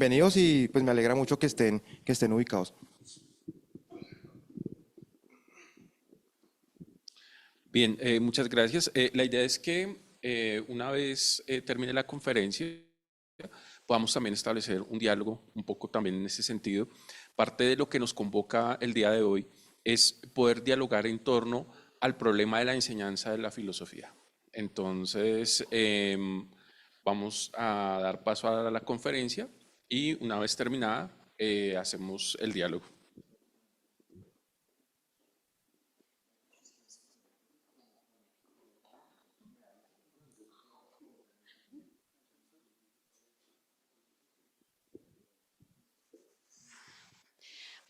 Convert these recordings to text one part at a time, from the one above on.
Bienvenidos y pues me alegra mucho que estén ubicados. Bien, muchas gracias. La idea es que una vez termine la conferencia, podamos también establecer un diálogo un poco también en ese sentido. Parte de lo que nos convoca el día de hoy es poder dialogar en torno al problema de la enseñanza de la filosofía. Entonces, vamos a dar paso a la conferencia y una vez terminada, hacemos el diálogo.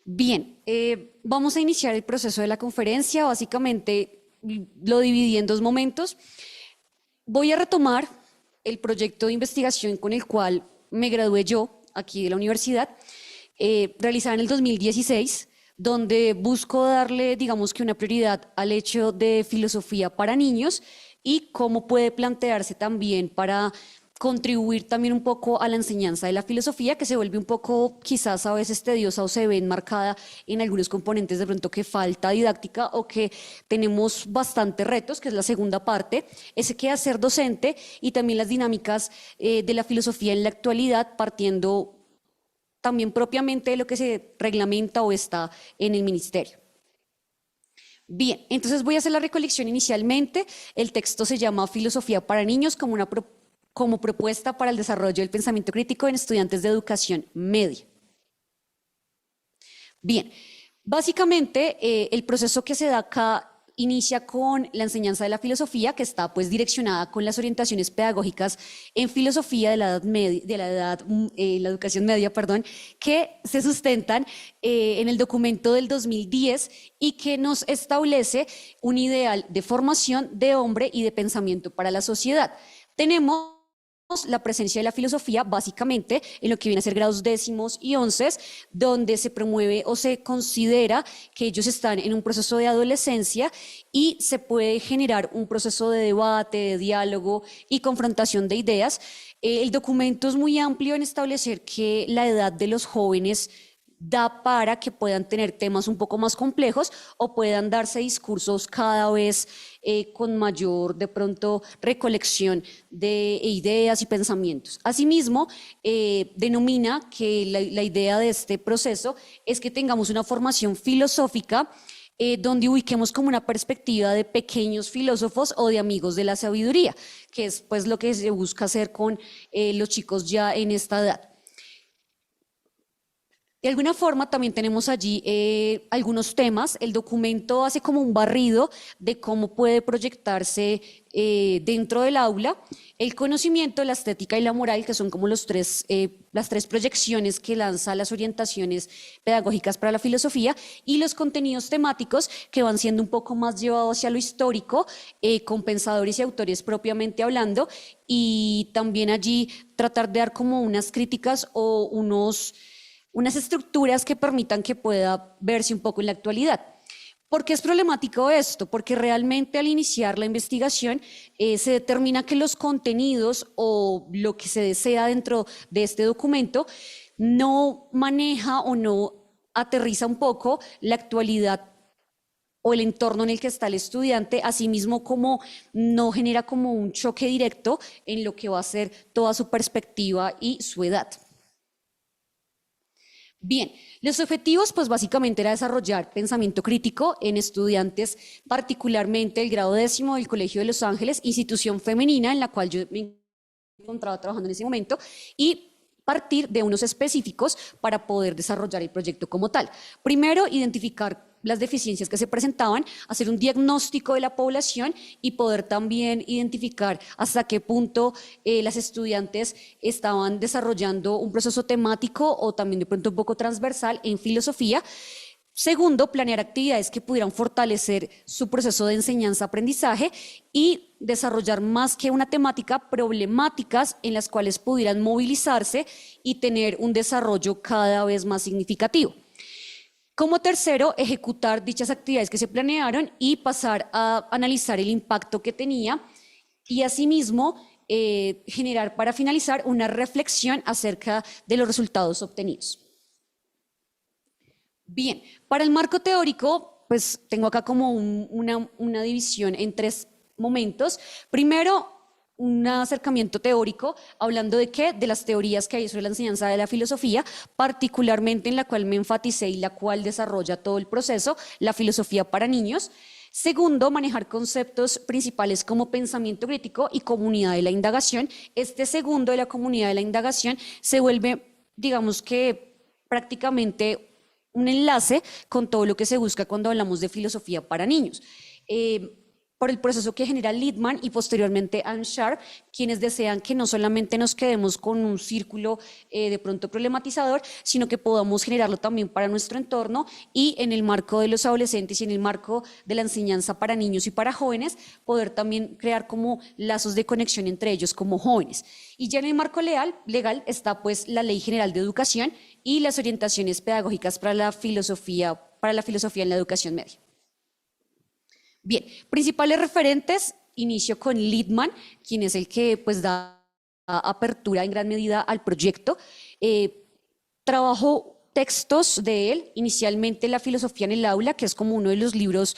Bien, vamos a iniciar el proceso de la conferencia. Básicamente lo dividí en dos momentos. Voy a retomar el proyecto de investigación con el cual me gradué yo aquí de la universidad, realizada en el 2016, donde busco darle, digamos que una prioridad al hecho de filosofía para niños y cómo puede plantearse también para contribuir también un poco a la enseñanza de la filosofía, que se vuelve un poco quizás a veces tediosa o se ve enmarcada en algunos componentes de pronto que falta didáctica o que tenemos bastantes retos, que es la segunda parte, ese que hacer docente y también las dinámicas de la filosofía en la actualidad, partiendo también propiamente de lo que se reglamenta o está en el ministerio. Bien, entonces voy a hacer la recolección inicialmente. El texto se llama Filosofía para niños como propuesta para el desarrollo del pensamiento crítico en estudiantes de educación media. Bien, básicamente el proceso que se da acá inicia con la enseñanza de la filosofía, que está pues direccionada con las orientaciones pedagógicas en filosofía de la edad media, la educación media, perdón, que se sustentan en el documento del 2010 y que nos establece un ideal de formación de hombre y de pensamiento para la sociedad. Tenemos la presencia de la filosofía básicamente en lo que viene a ser grados décimos y onces, donde se promueve o se considera que ellos están en un proceso de adolescencia y se puede generar un proceso de debate, de diálogo y confrontación de ideas. El documento es muy amplio en establecer que la edad de los jóvenes da para que puedan tener temas un poco más complejos o puedan darse discursos cada vez con mayor, de pronto, recolección de ideas y pensamientos. Asimismo, denomina que la idea de este proceso es que tengamos una formación filosófica donde ubiquemos como una perspectiva de pequeños filósofos o de amigos de la sabiduría, que es pues lo que se busca hacer con los chicos ya en esta edad. De alguna forma también tenemos allí algunos temas. El documento hace como un barrido de cómo puede proyectarse dentro del aula el conocimiento, la estética y la moral, que son como las tres proyecciones que lanza las orientaciones pedagógicas para la filosofía, y los contenidos temáticos que van siendo un poco más llevados hacia lo histórico, con pensadores y autores propiamente hablando, y también allí tratar de dar como unas críticas o unas estructuras que permitan que pueda verse un poco en la actualidad. ¿Por qué es problemático esto? Porque realmente al iniciar la investigación se determina que los contenidos o lo que se desea dentro de este documento no maneja o no aterriza un poco la actualidad o el entorno en el que está el estudiante, asimismo como no genera como un choque directo en lo que va a ser toda su perspectiva y su edad. Bien, los objetivos pues básicamente era desarrollar pensamiento crítico en estudiantes, particularmente el grado décimo del Colegio de Los Ángeles, institución femenina en la cual yo me encontraba trabajando en ese momento, y partir de unos específicos para poder desarrollar el proyecto como tal. Primero, identificar las deficiencias que se presentaban, hacer un diagnóstico de la población y poder también identificar hasta qué punto las estudiantes estaban desarrollando un proceso temático o también de pronto un poco transversal en filosofía. Segundo, planear actividades que pudieran fortalecer su proceso de enseñanza-aprendizaje y desarrollar más que una temática, problemáticas en las cuales pudieran movilizarse y tener un desarrollo cada vez más significativo. Como tercero, ejecutar dichas actividades que se planearon y pasar a analizar el impacto que tenía y asimismo generar para finalizar una reflexión acerca de los resultados obtenidos. Bien, para el marco teórico, pues tengo acá como una división en 3 momentos. Primero, un acercamiento teórico, hablando de qué, de las teorías que hay sobre la enseñanza de la filosofía, particularmente en la cual me enfaticé y la cual desarrolla todo el proceso, la filosofía para niños. Segundo, manejar conceptos principales como pensamiento crítico y comunidad de la indagación. Este segundo de la comunidad de la indagación se vuelve, digamos que prácticamente un enlace con todo lo que se busca cuando hablamos de filosofía para niños. Por el proceso que genera Littman y posteriormente Anne Sharp, quienes desean que no solamente nos quedemos con un círculo de pronto problematizador, sino que podamos generarlo también para nuestro entorno y en el marco de los adolescentes y en el marco de la enseñanza para niños y para jóvenes, poder también crear como lazos de conexión entre ellos como jóvenes. Y ya en el marco legal está pues la Ley General de Educación y las orientaciones pedagógicas para la filosofía en la educación media. Bien, principales referentes, inicio con Littman, quien es el que pues da apertura en gran medida al proyecto. Trabajo textos de él, inicialmente La filosofía en el aula, que es como uno de los libros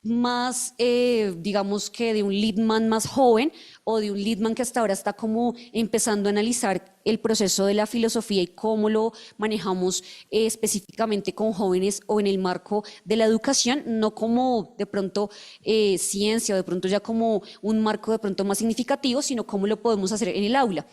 más, digamos que de un Littman más joven o de un Littman que hasta ahora está como empezando a analizar el proceso de la filosofía y cómo lo manejamos específicamente con jóvenes o en el marco de la educación, no como de pronto ciencia o de pronto ya como un marco de pronto más significativo, sino cómo lo podemos hacer en el aula.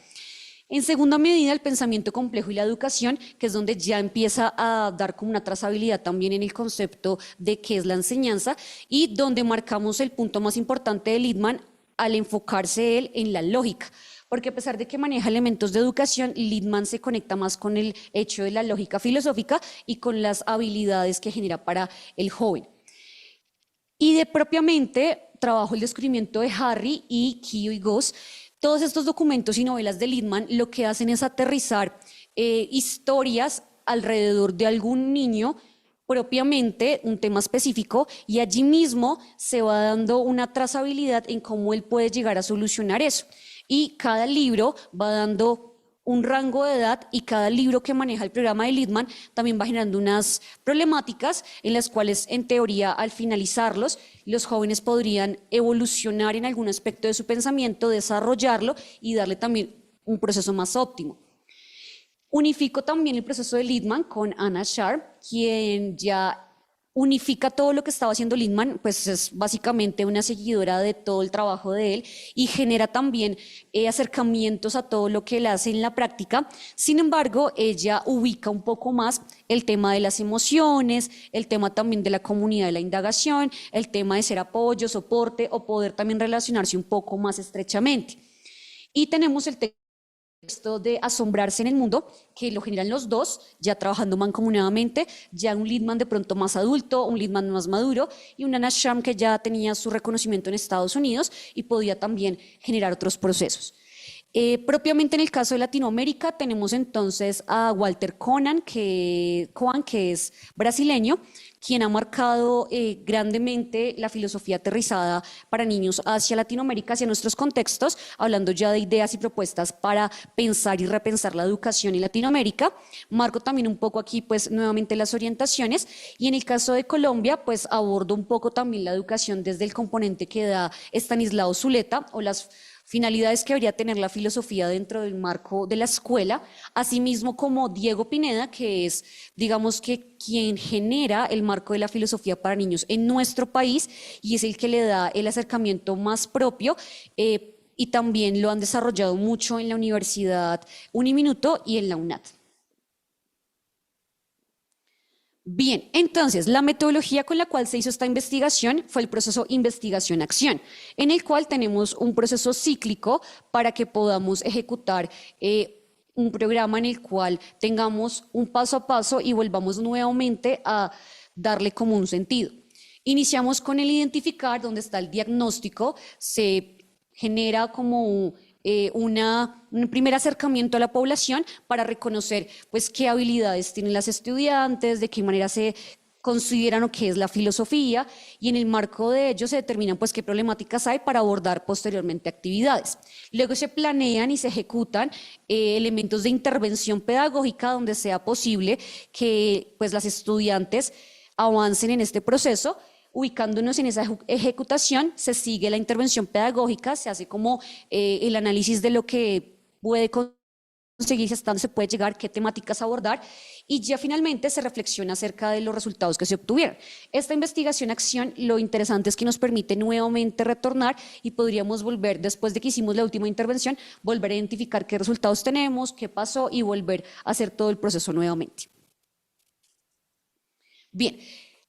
En segunda medida, el pensamiento complejo y la educación, que es donde ya empieza a dar como una trazabilidad también en el concepto de qué es la enseñanza y donde marcamos el punto más importante de Littman al enfocarse él en la lógica. Porque a pesar de que maneja elementos de educación, Littman se conecta más con el hecho de la lógica filosófica y con las habilidades que genera para el joven. Y de propiamente trabajo el descubrimiento de Harry y Kyo y Goss. Todos estos documentos y novelas de Littman lo que hacen es aterrizar historias alrededor de algún niño, propiamente un tema específico, y allí mismo se va dando una trazabilidad en cómo él puede llegar a solucionar eso. Y cada libro va dando un rango de edad y cada libro que maneja el programa de Littman también va generando unas problemáticas en las cuales en teoría al finalizarlos los jóvenes podrían evolucionar en algún aspecto de su pensamiento, desarrollarlo y darle también un proceso más óptimo. Unifico también el proceso de Littman con Anna Sharp, quien ya unifica todo lo que estaba haciendo Littman, pues es básicamente una seguidora de todo el trabajo de él y genera también acercamientos a todo lo que él hace en la práctica. Sin embargo, ella ubica un poco más el tema de las emociones, el tema también de la comunidad de la indagación, el tema de ser apoyo, soporte o poder también relacionarse un poco más estrechamente. Y tenemos el texto de Asombrarse en el mundo, que lo generan los dos, ya trabajando mancomunadamente, ya un Littman de pronto más adulto, un Littman más maduro, y una Anna Sharp que ya tenía su reconocimiento en Estados Unidos y podía también generar otros procesos. Propiamente en el caso de Latinoamérica tenemos entonces a Walter Coan, que es brasileño, quien ha marcado grandemente la filosofía aterrizada para niños hacia Latinoamérica, hacia nuestros contextos, hablando ya de ideas y propuestas para pensar y repensar la educación en Latinoamérica. Marco también un poco aquí, pues, nuevamente las orientaciones, y en el caso de Colombia, pues, abordo un poco también la educación desde el componente que da Estanislao Zuleta, o las finalidades que debería tener la filosofía dentro del marco de la escuela, asimismo como Diego Pineda, que es, digamos que quien genera el marco de la filosofía para niños en nuestro país y es el que le da el acercamiento más propio y también lo han desarrollado mucho en la Universidad Uniminuto y en la UNAD. Bien, entonces la metodología con la cual se hizo esta investigación fue el proceso investigación-acción, en el cual tenemos un proceso cíclico para que podamos ejecutar un programa en el cual tengamos un paso a paso y volvamos nuevamente a darle como un sentido. Iniciamos con el identificar, donde está el diagnóstico, se genera como un primer acercamiento a la población para reconocer pues qué habilidades tienen las estudiantes, de qué manera se consideran lo que es la filosofía y en el marco de ello se determinan pues qué problemáticas hay para abordar posteriormente actividades. Luego se planean y se ejecutan elementos de intervención pedagógica donde sea posible que pues las estudiantes avancen en este proceso. Ubicándonos en esa ejecutación, se sigue la intervención pedagógica, se hace como el análisis de lo que puede conseguirse, hasta dónde se puede llegar, qué temáticas abordar, y ya finalmente se reflexiona acerca de los resultados que se obtuvieron. Esta investigación-acción, lo interesante es que nos permite nuevamente retornar y podríamos volver, después de que hicimos la última intervención, volver a identificar qué resultados tenemos, qué pasó y volver a hacer todo el proceso nuevamente. Bien.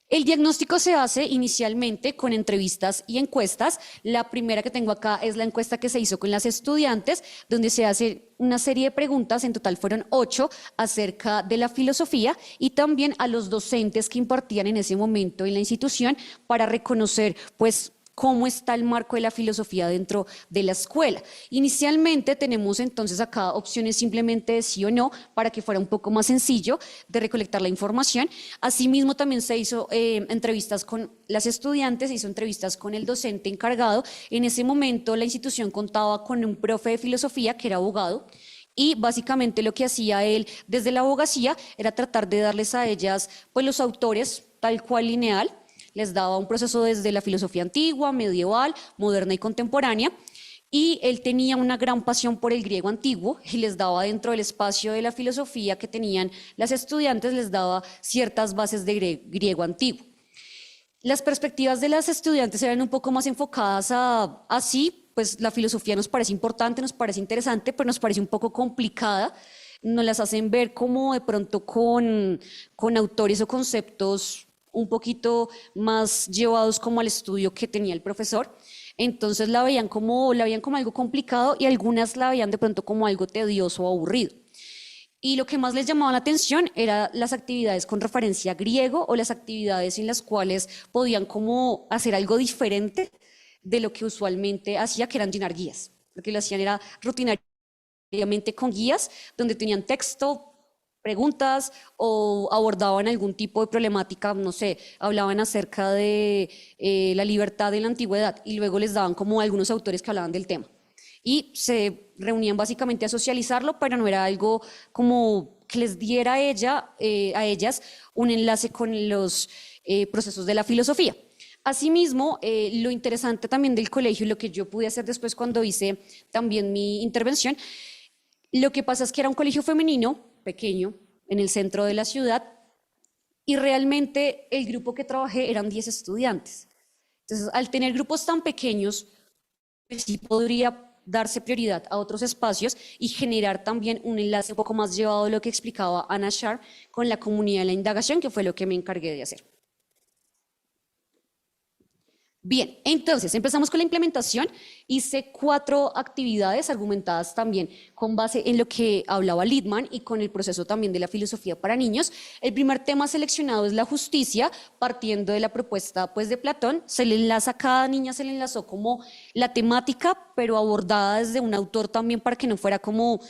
El diagnóstico se hace inicialmente con entrevistas y encuestas. La primera que tengo acá es la encuesta que se hizo con las estudiantes, donde se hace una serie de preguntas, en total fueron 8, acerca de la filosofía y también a los docentes que impartían en ese momento en la institución para reconocer, pues, cómo está el marco de la filosofía dentro de la escuela. Inicialmente tenemos entonces acá opciones simplemente de sí o no para que fuera un poco más sencillo de recolectar la información. Asimismo también se hizo entrevistas con las estudiantes, se hizo entrevistas con el docente encargado. En ese momento la institución contaba con un profe de filosofía que era abogado. Y básicamente lo que hacía él desde la abogacía era tratar de darles a ellas pues los autores tal cual lineal. Les daba un proceso desde la filosofía antigua, medieval, moderna y contemporánea, y él tenía una gran pasión por el griego antiguo y les daba dentro del espacio de la filosofía que tenían las estudiantes, les daba ciertas bases de griego antiguo. Las perspectivas de las estudiantes eran un poco más enfocadas a así, pues la filosofía nos parece importante, nos parece interesante, pero nos parece un poco complicada. Nos las hacen ver como de pronto con autores o conceptos un poquito más llevados como al estudio que tenía el profesor. Entonces la veían como algo complicado y algunas la veían de pronto como algo tedioso o aburrido. Y lo que más les llamaba la atención eran las actividades con referencia a griego o las actividades en las cuales podían como hacer algo diferente de lo que usualmente hacía, que eran llenar guías. Lo que lo hacían era rutinariamente con guías donde tenían texto, preguntas o abordaban algún tipo de problemática, no sé, hablaban acerca de la libertad en la antigüedad y luego les daban como algunos autores que hablaban del tema. Y se reunían básicamente a socializarlo, pero no era algo como que les diera a ellas un enlace con los procesos de la filosofía. Asimismo, lo interesante también del colegio y lo que yo pude hacer después cuando hice también mi intervención, lo que pasa es que era un colegio femenino, pequeño, en el centro de la ciudad, y realmente el grupo que trabajé eran 10 estudiantes. Entonces, al tener grupos tan pequeños, pues sí podría darse prioridad a otros espacios y generar también un enlace un poco más llevado de lo que explicaba Ana Sharp con la comunidad de la indagación, que fue lo que me encargué de hacer. Bien, entonces empezamos con la implementación. Hice 4 actividades argumentadas también con base en lo que hablaba Littman y con el proceso también de la filosofía para niños. El primer tema seleccionado es la justicia, partiendo de la propuesta pues, de Platón. Se le enlaza a cada niña, se le enlazó como la temática, pero abordada desde un autor también para que no fuera como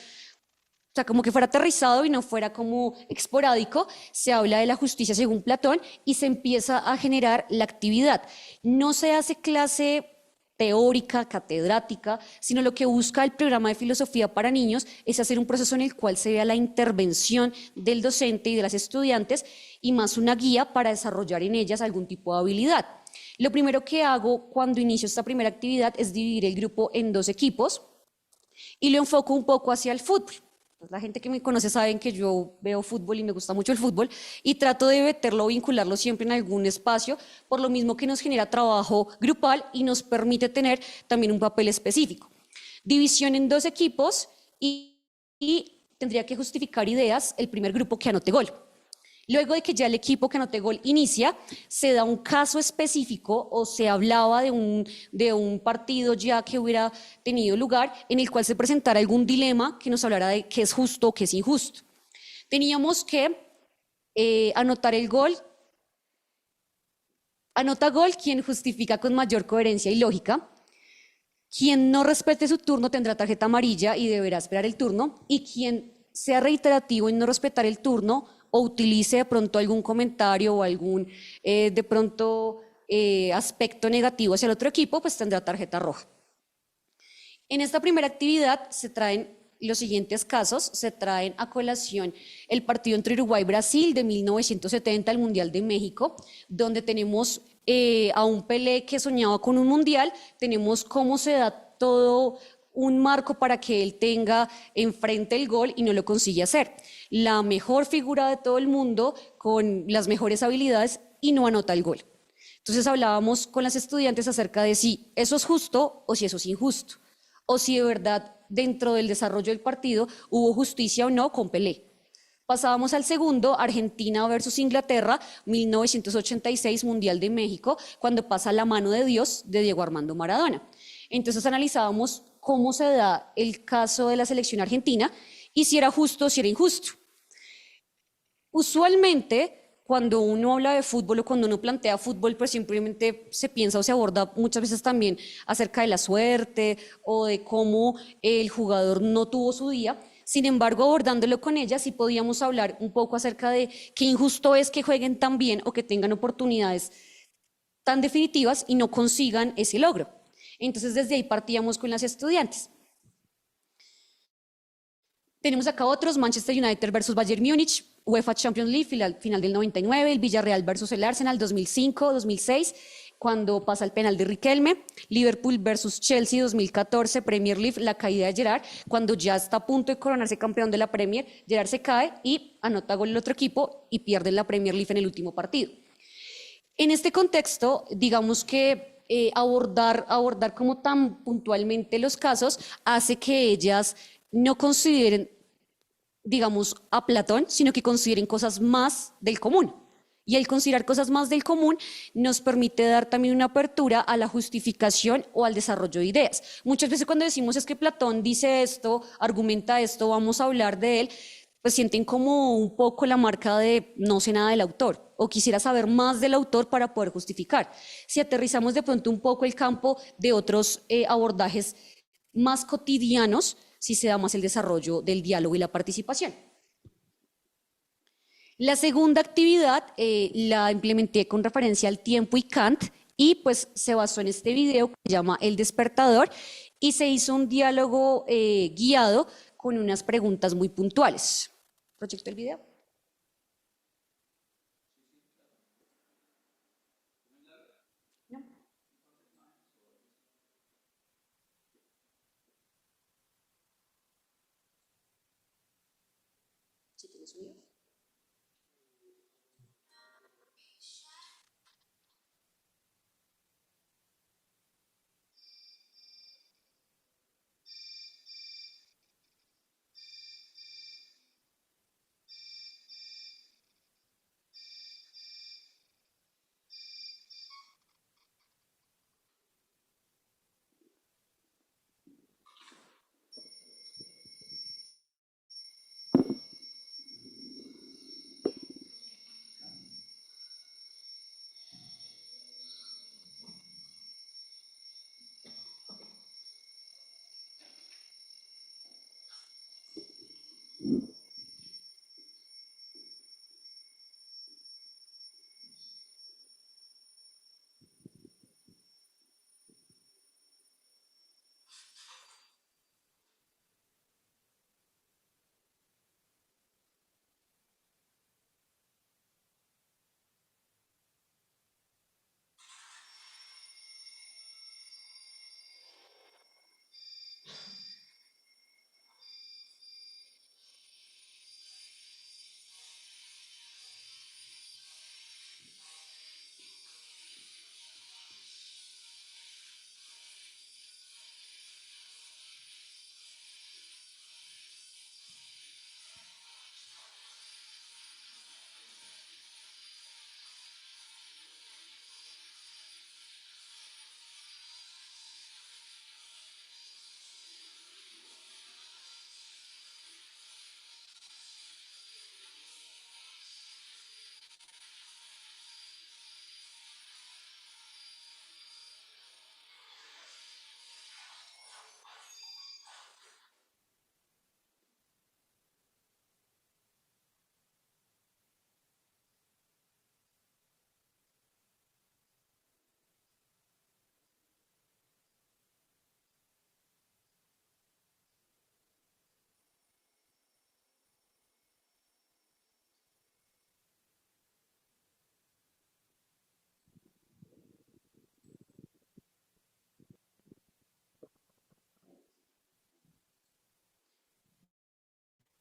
que fuera aterrizado y no fuera como esporádico. Se habla de la justicia según Platón y se empieza a generar la actividad. No se hace clase teórica, catedrática, sino lo que busca el programa de filosofía para niños es hacer un proceso en el cual se vea la intervención del docente y de las estudiantes y más una guía para desarrollar en ellas algún tipo de habilidad. Lo primero que hago cuando inicio esta primera actividad es dividir el grupo en 2 equipos y lo enfoco un poco hacia el fútbol. La gente que me conoce saben que yo veo fútbol y me gusta mucho el fútbol y trato de meterlo o vincularlo siempre en algún espacio, por lo mismo que nos genera trabajo grupal y nos permite tener también un papel específico. División en 2 equipos y tendría que justificar ideas el primer grupo que anote gol. Luego de que ya el equipo que anote gol inicia, se da un caso específico o se hablaba de un partido ya que hubiera tenido lugar en el cual se presentara algún dilema que nos hablara de qué es justo o qué es injusto. Teníamos que anotar el gol. Anota gol quien justifica con mayor coherencia y lógica. Quien no respete su turno tendrá tarjeta amarilla y deberá esperar el turno. Y quien sea reiterativo en no respetar el turno o utilice de pronto algún comentario o algún de pronto aspecto negativo hacia el otro equipo, pues tendrá tarjeta roja. En esta primera actividad se traen los siguientes casos, se traen a colación el partido entre Uruguay y Brasil de 1970, el Mundial de México, donde tenemos a un Pelé que soñaba con un mundial, tenemos cómo se da todo un marco para que él tenga enfrente el gol y no lo consigue hacer. La mejor figura de todo el mundo, con las mejores habilidades y no anota el gol. Entonces hablábamos con las estudiantes acerca de si eso es justo o si eso es injusto, o si de verdad dentro del desarrollo del partido hubo justicia o no con Pelé. Pasábamos al segundo, Argentina versus Inglaterra, 1986, Mundial de México, cuando pasa la mano de Dios de Diego Armando Maradona. Entonces analizábamos cómo se da el caso de la selección argentina y si era justo o si era injusto. Usualmente, cuando uno habla de fútbol o cuando uno plantea fútbol, pues simplemente se piensa o se aborda muchas veces también acerca de la suerte o de cómo el jugador no tuvo su día. Sin embargo, abordándolo con ella, sí podíamos hablar un poco acerca de qué injusto es que jueguen tan bien o que tengan oportunidades tan definitivas y no consigan ese logro. Entonces, desde ahí partíamos con las estudiantes. Tenemos acá otros, Manchester United versus Bayern Múnich, UEFA Champions League, final del 99, el Villarreal versus el Arsenal, 2005-2006, cuando pasa el penal de Riquelme, Liverpool versus Chelsea, 2014, Premier League, la caída de Gerrard, cuando ya está a punto de coronarse campeón de la Premier, Gerrard se cae y anota gol el otro equipo y pierde la Premier League en el último partido. En este contexto, digamos que abordar como tan puntualmente los casos hace que ellas no consideren, digamos, a Platón, sino que consideren cosas más del común. Y el considerar cosas más del común nos permite dar también una apertura a la justificación o al desarrollo de ideas. Muchas veces cuando decimos es que Platón dice esto, argumenta esto, vamos a hablar de él, pues sienten como un poco la marca de no sé nada del autor o quisiera saber más del autor para poder justificar. Si aterrizamos de pronto un poco el campo de otros abordajes más cotidianos, si se da más el desarrollo del diálogo y la participación. La segunda actividad la implementé con referencia al tiempo y Kant y pues se basó en este video que se llama El Despertador y se hizo un diálogo guiado con unas preguntas muy puntuales. ¿Proyecto el video? No. ¿Sí tiene sonido?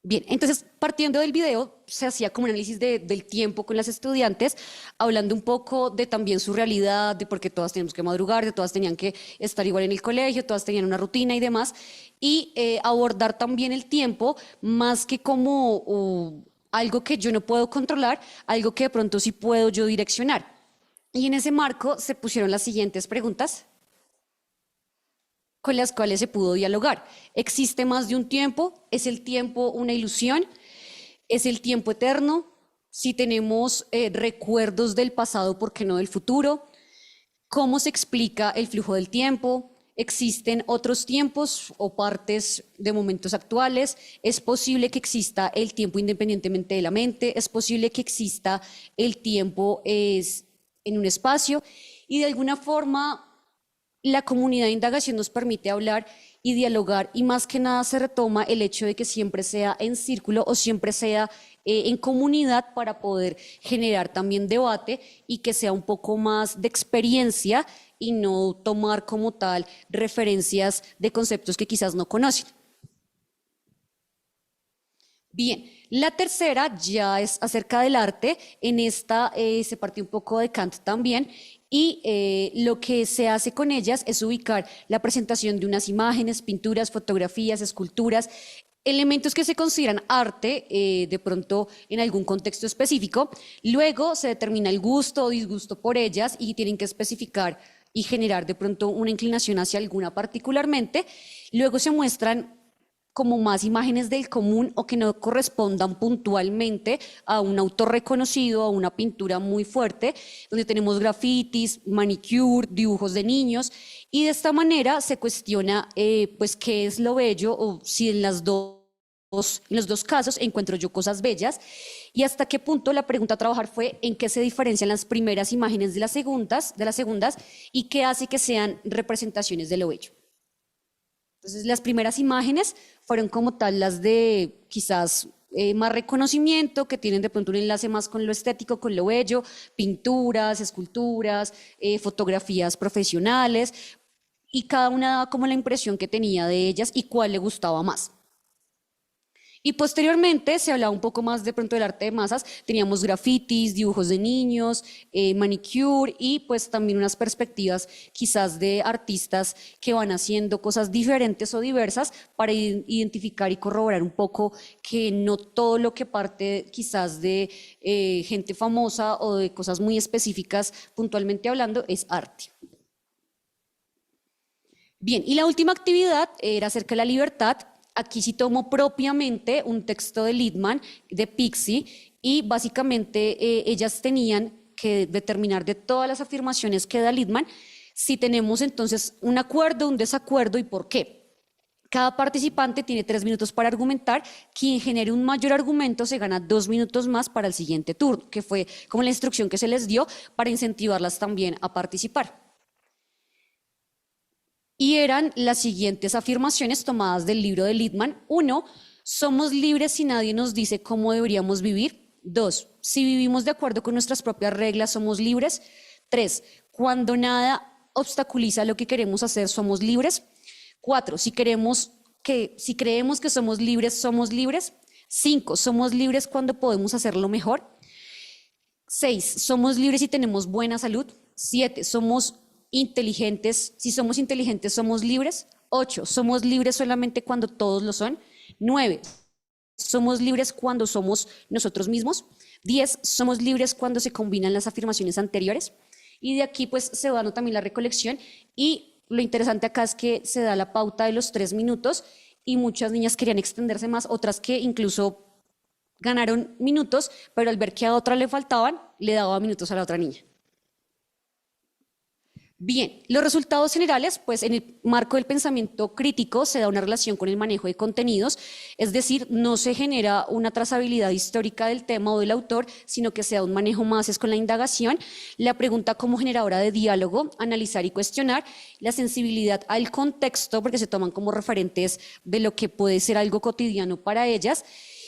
Bien, entonces partiendo del video se hacía como un análisis del tiempo con las estudiantes, hablando un poco de también su realidad, de por qué todas teníamos que madrugar, de todas tenían que estar igual en el colegio, todas tenían una rutina y demás, y abordar también el tiempo más que como algo que yo no puedo controlar, algo que de pronto sí puedo yo direccionar. Y en ese marco se pusieron las siguientes preguntas con las cuales se pudo dialogar. ¿Existe más de un tiempo? ¿Es el tiempo una ilusión? ¿Es el tiempo eterno? Si tenemos recuerdos del pasado, ¿por qué no del futuro? ¿Cómo se explica el flujo del tiempo? ¿Existen otros tiempos o partes de momentos actuales? ¿Es posible que exista el tiempo independientemente de la mente? ¿Es posible que exista el tiempo en un espacio? Y de alguna forma la comunidad de indagación nos permite hablar y dialogar, y más que nada se retoma el hecho de que siempre sea en círculo o siempre sea en comunidad para poder generar también debate y que sea un poco más de experiencia y no tomar como tal referencias de conceptos que quizás no conocen. Bien, la tercera ya es acerca del arte. En esta se partió un poco de Kant también, y lo que se hace con ellas es ubicar la presentación de unas imágenes, pinturas, fotografías, esculturas, elementos que se consideran arte, de pronto en algún contexto específico. Luego se determina el gusto o disgusto por ellas y tienen que especificar y generar de pronto una inclinación hacia alguna particularmente. Luego se muestran como más imágenes del común o que no correspondan puntualmente a un autor reconocido, a una pintura muy fuerte, donde tenemos grafitis, manicure, dibujos de niños, y de esta manera se cuestiona pues qué es lo bello, o si en los dos casos encuentro yo cosas bellas, y hasta qué punto. La pregunta a trabajar fue en qué se diferencian las primeras imágenes de las segundas, y qué hace que sean representaciones de lo bello. Entonces, las primeras imágenes fueron como tal las de quizás más reconocimiento, que tienen de pronto un enlace más con lo estético, con lo bello, pinturas, esculturas, fotografías profesionales, y cada una daba como la impresión que tenía de ellas y cuál le gustaba más. Y posteriormente se hablaba un poco más de pronto del arte de masas, teníamos grafitis, dibujos de niños, manicure, y pues también unas perspectivas quizás de artistas que van haciendo cosas diferentes o diversas para identificar y corroborar un poco que no todo lo que parte quizás de gente famosa o de cosas muy específicas puntualmente hablando es arte. Bien, y la última actividad era acerca de la libertad. Aquí sí tomo propiamente un texto de Littman, de Pixie, y básicamente ellas tenían que determinar de todas las afirmaciones que da Littman si tenemos entonces un acuerdo, un desacuerdo y por qué. Cada participante tiene 3 minutos para argumentar. Quien genere un mayor argumento se gana 2 minutos más para el siguiente turno, que fue como la instrucción que se les dio para incentivarlas también a participar. Y eran las siguientes afirmaciones tomadas del libro de Littman. 1, somos libres si nadie nos dice cómo deberíamos vivir. 2, si vivimos de acuerdo con nuestras propias reglas, somos libres. 3, cuando nada obstaculiza lo que queremos hacer, somos libres. 4, si creemos que somos libres, somos libres. 5, somos libres cuando podemos hacerlo mejor. 6, somos libres si tenemos buena salud. 7, somos inteligentes, si somos inteligentes somos libres. 8, somos libres solamente cuando todos lo son. 9, somos libres cuando somos nosotros mismos. 10, somos libres cuando se combinan las afirmaciones anteriores. Y de aquí pues se va dando también la recolección, y lo interesante acá es que se da la pauta de los 3 minutos y muchas niñas querían extenderse más, otras que incluso ganaron minutos, pero al ver que a otra le faltaban, le daba minutos a la otra niña. Bien, los resultados generales, pues en el marco del pensamiento crítico se da una relación con el manejo de contenidos, es decir, no se genera una trazabilidad histórica del tema o del autor, sino que se da un manejo más es con la indagación, la pregunta como generadora de diálogo, analizar y cuestionar, la sensibilidad al contexto, porque se toman como referentes de lo que puede ser algo cotidiano para ellas,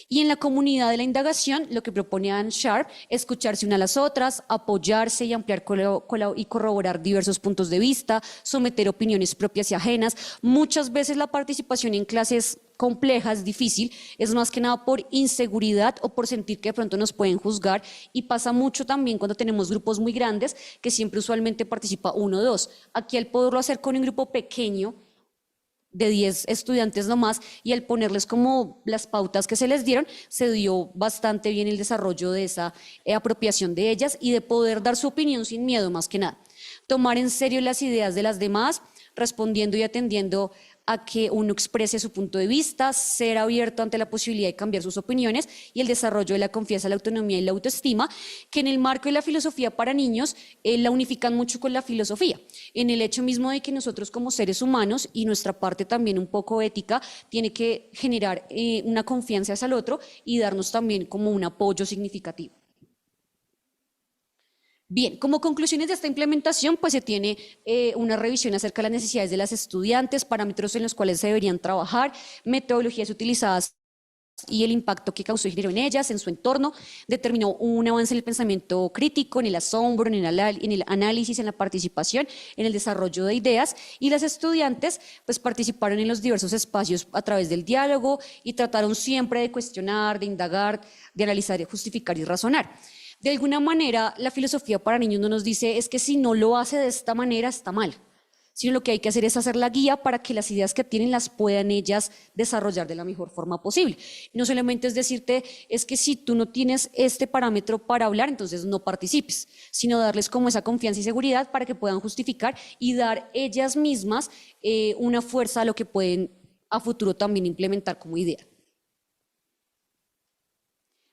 Y en la comunidad de la indagación, lo que propone Anne Sharp es escucharse una a las otras, apoyarse y ampliar y corroborar diversos puntos de vista, someter opiniones propias y ajenas. Muchas veces la participación en clases complejas, difícil, es más que nada por inseguridad o por sentir que de pronto nos pueden juzgar, y pasa mucho también cuando tenemos grupos muy grandes, que siempre usualmente participa uno o dos. Aquí al poderlo hacer con un grupo pequeño, de 10 estudiantes nomás, y al ponerles como las pautas que se les dieron, se dio bastante bien el desarrollo de esa apropiación de ellas y de poder dar su opinión sin miedo, más que nada. Tomar en serio las ideas de las demás, respondiendo y atendiendo a que uno exprese su punto de vista, ser abierto ante la posibilidad de cambiar sus opiniones, y el desarrollo de la confianza, la autonomía y la autoestima, que en el marco de la filosofía para niños la unifican mucho con la filosofía, en el hecho mismo de que nosotros como seres humanos, y nuestra parte también un poco ética, tiene que generar una confianza hacia el otro y darnos también como un apoyo significativo. Bien, como conclusiones de esta implementación, pues se tiene una revisión acerca de las necesidades de las estudiantes, parámetros en los cuales se deberían trabajar, metodologías utilizadas y el impacto que causó y generó en ellas, en su entorno. Determinó un avance en el pensamiento crítico, en el asombro, en el análisis, en la participación, en el desarrollo de ideas, y las estudiantes pues participaron en los diversos espacios a través del diálogo y trataron siempre de cuestionar, de indagar, de analizar, de justificar y razonar. De alguna manera, la filosofía para niños no nos dice es que si no lo hace de esta manera está mal, sino lo que hay que hacer es hacer la guía para que las ideas que tienen las puedan ellas desarrollar de la mejor forma posible. No solamente es decirte es que si tú no tienes este parámetro para hablar, entonces no participes, sino darles como esa confianza y seguridad para que puedan justificar y dar ellas mismas una fuerza a lo que pueden a futuro también implementar como idea.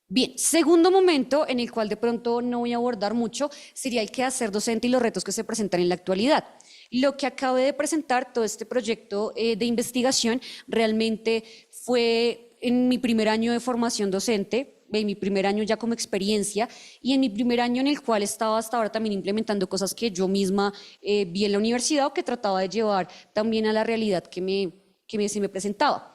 Bien, segundo momento en el cual de pronto no voy a abordar mucho sería el quehacer docente y los retos que se presentan en la actualidad. Lo que acabé de presentar, todo este proyecto de investigación, realmente fue en mi primer año de formación docente, en mi primer año ya como experiencia, y en mi primer año en el cual estaba hasta ahora también implementando cosas que yo misma vi en la universidad o que trataba de llevar también a la realidad se me presentaba.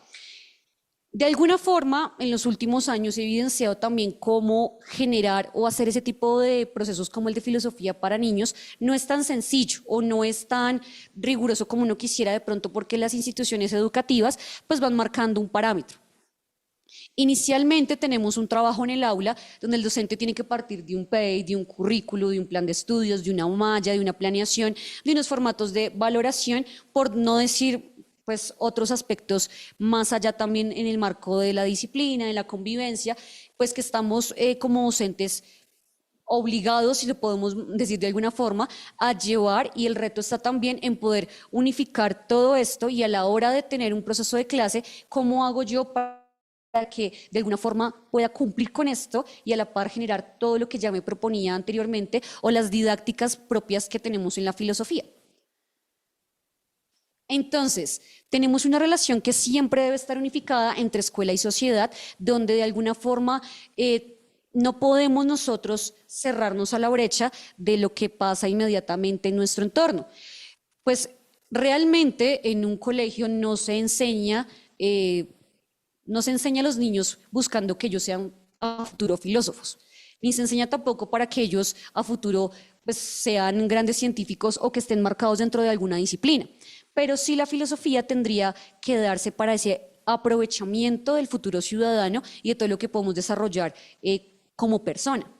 De alguna forma, en los últimos años he evidenciado también cómo generar o hacer ese tipo de procesos como el de filosofía para niños no es tan sencillo o no es tan riguroso como uno quisiera de pronto, porque las instituciones educativas pues van marcando un parámetro. Inicialmente tenemos un trabajo en el aula donde el docente tiene que partir de un PEI, de un currículo, de un plan de estudios, de una malla, de una planeación, de unos formatos de valoración, por no decir pues otros aspectos más allá también en el marco de la disciplina, de la convivencia, pues que estamos como docentes obligados, si lo podemos decir de alguna forma, a llevar, y el reto está también en poder unificar todo esto y a la hora de tener un proceso de clase, ¿cómo hago yo para que de alguna forma pueda cumplir con esto y a la par generar todo lo que ya me proponía anteriormente o las didácticas propias que tenemos en la filosofía? Entonces, tenemos una relación que siempre debe estar unificada entre escuela y sociedad, donde de alguna forma no podemos nosotros cerrarnos a la brecha de lo que pasa inmediatamente en nuestro entorno. Pues realmente en un colegio no se enseña a los niños buscando que ellos sean a futuro filósofos, ni se enseña tampoco para que ellos a futuro pues, sean grandes científicos o que estén marcados dentro de alguna disciplina. Pero sí la filosofía tendría que darse para ese aprovechamiento del futuro ciudadano y de todo lo que podemos desarrollar como persona.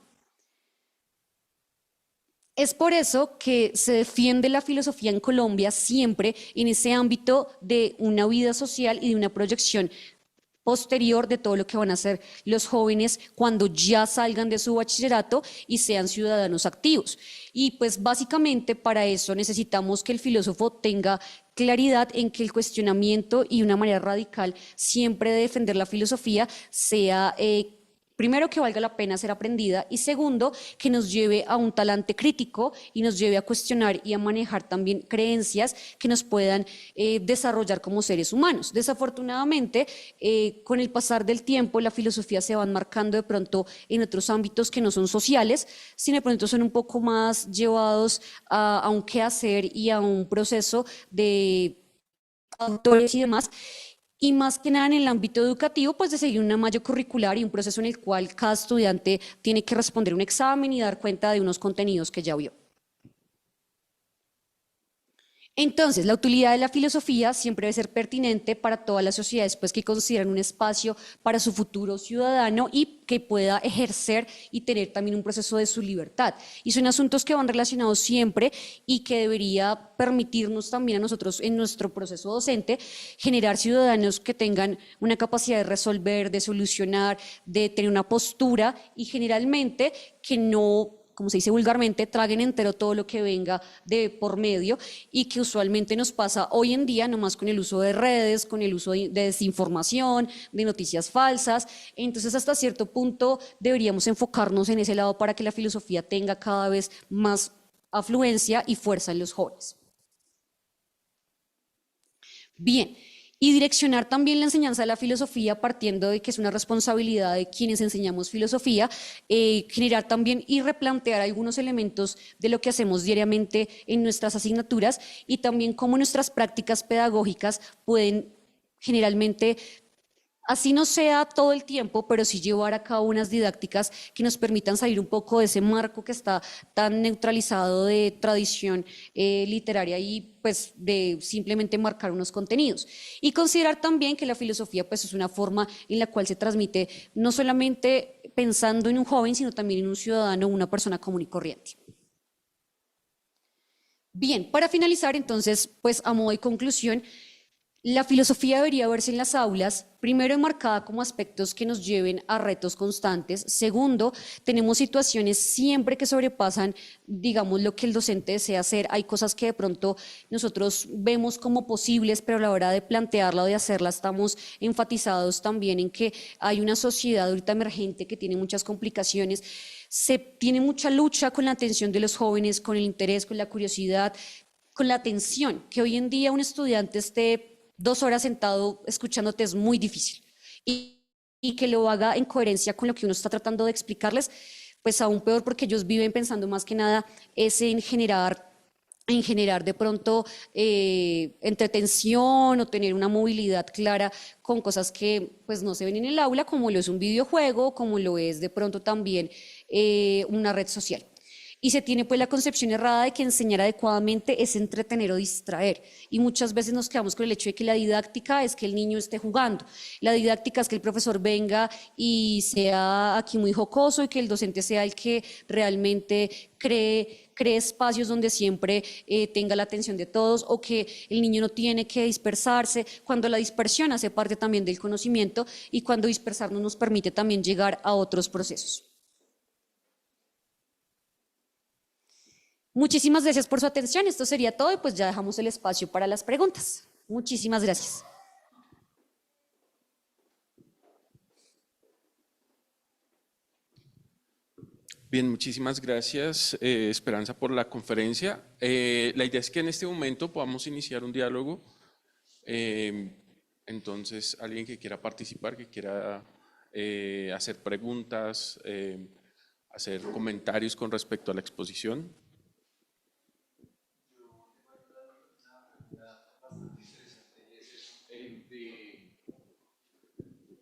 Es por eso que se defiende la filosofía en Colombia siempre en ese ámbito de una vida social y de una proyección posterior de todo lo que van a hacer los jóvenes cuando ya salgan de su bachillerato y sean ciudadanos activos. Y pues básicamente para eso necesitamos que el filósofo tenga claridad en que el cuestionamiento y una manera radical siempre de defender la filosofía sea primero, que valga la pena ser aprendida, y segundo, que nos lleve a un talante crítico y nos lleve a cuestionar y a manejar también creencias que nos puedan desarrollar como seres humanos. Desafortunadamente, con el pasar del tiempo, la filosofía se va marcando de pronto en otros ámbitos que no son sociales, sino de pronto son un poco más llevados a un quehacer y a un proceso de autores y demás, Y más que nada en el ámbito educativo, pues de seguir una malla curricular y un proceso en el cual cada estudiante tiene que responder un examen y dar cuenta de unos contenidos que ya vio. Entonces, la utilidad de la filosofía siempre debe ser pertinente para todas las sociedades pues, que consideran un espacio para su futuro ciudadano y que pueda ejercer y tener también un proceso de su libertad. Y son asuntos que van relacionados siempre y que debería permitirnos también a nosotros en nuestro proceso docente generar ciudadanos que tengan una capacidad de resolver, de solucionar, de tener una postura y generalmente que no, como se dice vulgarmente, traguen entero todo lo que venga de por medio y que usualmente nos pasa hoy en día nomás con el uso de redes, con el uso de desinformación, de noticias falsas. Entonces, hasta cierto punto deberíamos enfocarnos en ese lado para que la filosofía tenga cada vez más afluencia y fuerza en los jóvenes. Bien. Y direccionar también la enseñanza de la filosofía partiendo de que es una responsabilidad de quienes enseñamos filosofía, generar también y replantear algunos elementos de lo que hacemos diariamente en nuestras asignaturas y también cómo nuestras prácticas pedagógicas pueden generalmente, así no sea todo el tiempo, pero sí llevar a cabo unas didácticas que nos permitan salir un poco de ese marco que está tan neutralizado de tradición literaria y pues de simplemente marcar unos contenidos. Y considerar también que la filosofía pues es una forma en la cual se transmite no solamente pensando en un joven, sino también en un ciudadano, una persona común y corriente. Bien, para finalizar entonces, pues a modo de conclusión, la filosofía debería verse en las aulas, primero enmarcada como aspectos que nos lleven a retos constantes. Segundo, tenemos situaciones siempre que sobrepasan, digamos, lo que el docente desea hacer. Hay cosas que de pronto nosotros vemos como posibles, pero a la hora de plantearla o de hacerla estamos enfatizados también en que hay una sociedad ahorita emergente que tiene muchas complicaciones. Se tiene mucha lucha con la atención de los jóvenes, con el interés, con la curiosidad, con la atención, que hoy en día un estudiante esté 2 horas sentado escuchándote es muy difícil. Y que lo haga en coherencia con lo que uno está tratando de explicarles, pues aún peor porque ellos viven pensando más que nada es en generar de pronto entretención o tener una movilidad clara con cosas que pues no se ven en el aula, como lo es un videojuego, como lo es de pronto también una red social. Y se tiene pues la concepción errada de que enseñar adecuadamente es entretener o distraer. Y muchas veces nos quedamos con el hecho de que la didáctica es que el niño esté jugando. La didáctica es que el profesor venga y sea aquí muy jocoso y que el docente sea el que realmente cree espacios donde siempre tenga la atención de todos o que el niño no tiene que dispersarse, cuando la dispersión hace parte también del conocimiento y cuando dispersarnos nos permite también llegar a otros procesos. Muchísimas gracias por su atención. Esto sería todo y pues ya dejamos el espacio para las preguntas. Muchísimas gracias. Bien, muchísimas gracias, Esperanza, por la conferencia. La idea es que en este momento podamos iniciar un diálogo. Entonces, alguien que quiera participar, que quiera hacer preguntas, hacer comentarios con respecto a la exposición.